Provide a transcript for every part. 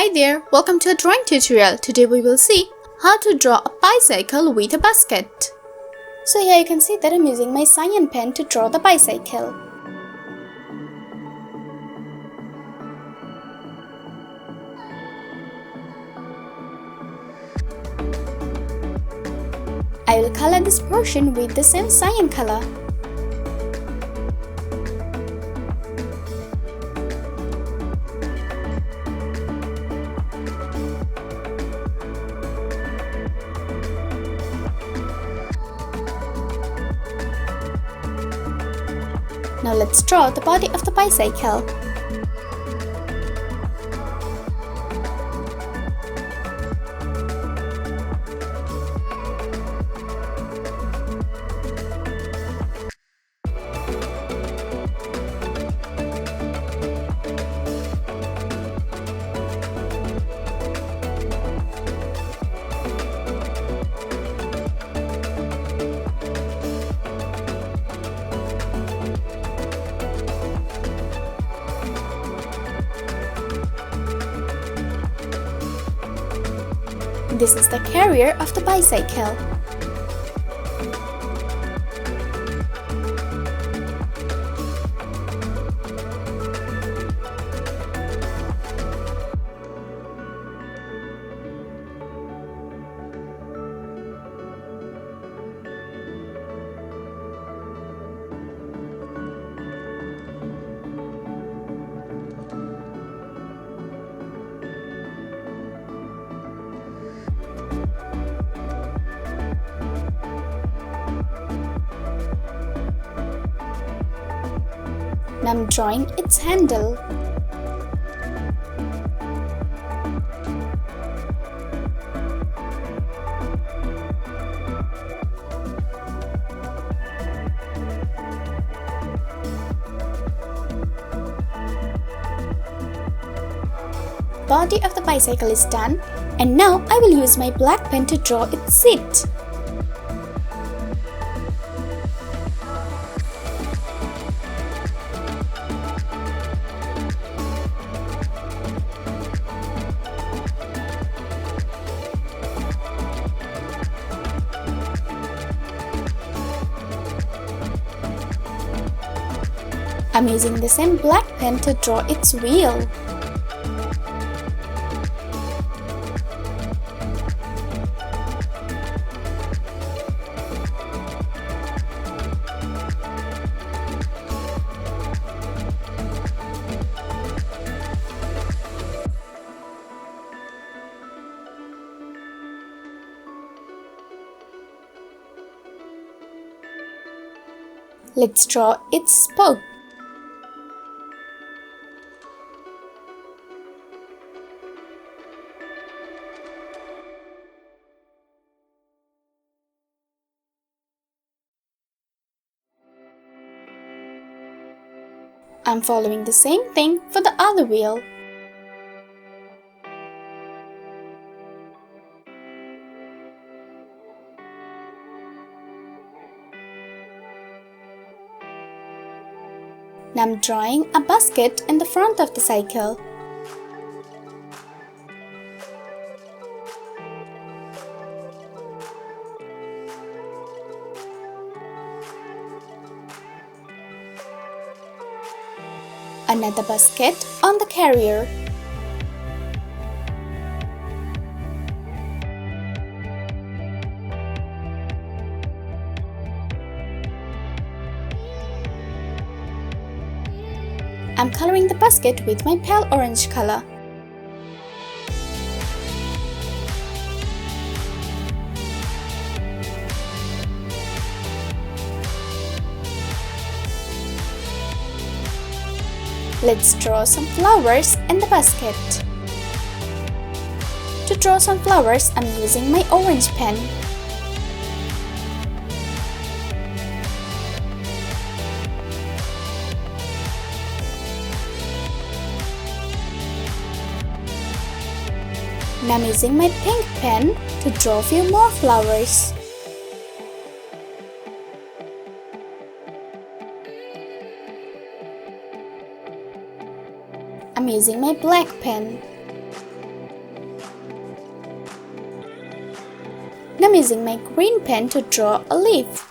Hi there, welcome to a drawing tutorial. Today we will see how to draw a bicycle with a basket. So here you can see that I'm using my cyan pen to draw the bicycle. I will color this portion with the same cyan color. Now let's draw the body of the bicycle. This is the carrier of the bicycle. Now I'm drawing its handle. Body of the bicycle is done, and now I will use my black pen to draw its seat. I'm using the same black pen to draw its wheel. Let's draw its spoke. I'm following the same thing for the other wheel. Now I'm drawing a basket in the front of the cycle. Another basket on the carrier. I'm coloring the basket with my pale orange color. Let's draw some flowers in the basket. To draw some flowers, I'm using my orange pen. Now I'm using my pink pen to draw a few more flowers. I'm using my black pen. Now I'm using my green pen to draw a leaf.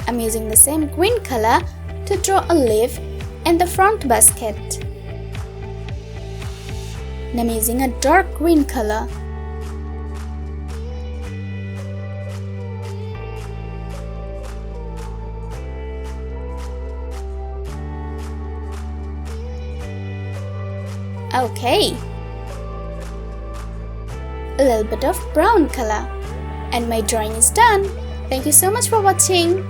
I'm using the same green color to draw a leaf in the front basket. Now I'm using a dark green color. Okay. A little bit of brown color. And my drawing is done. Thank you so much for watching.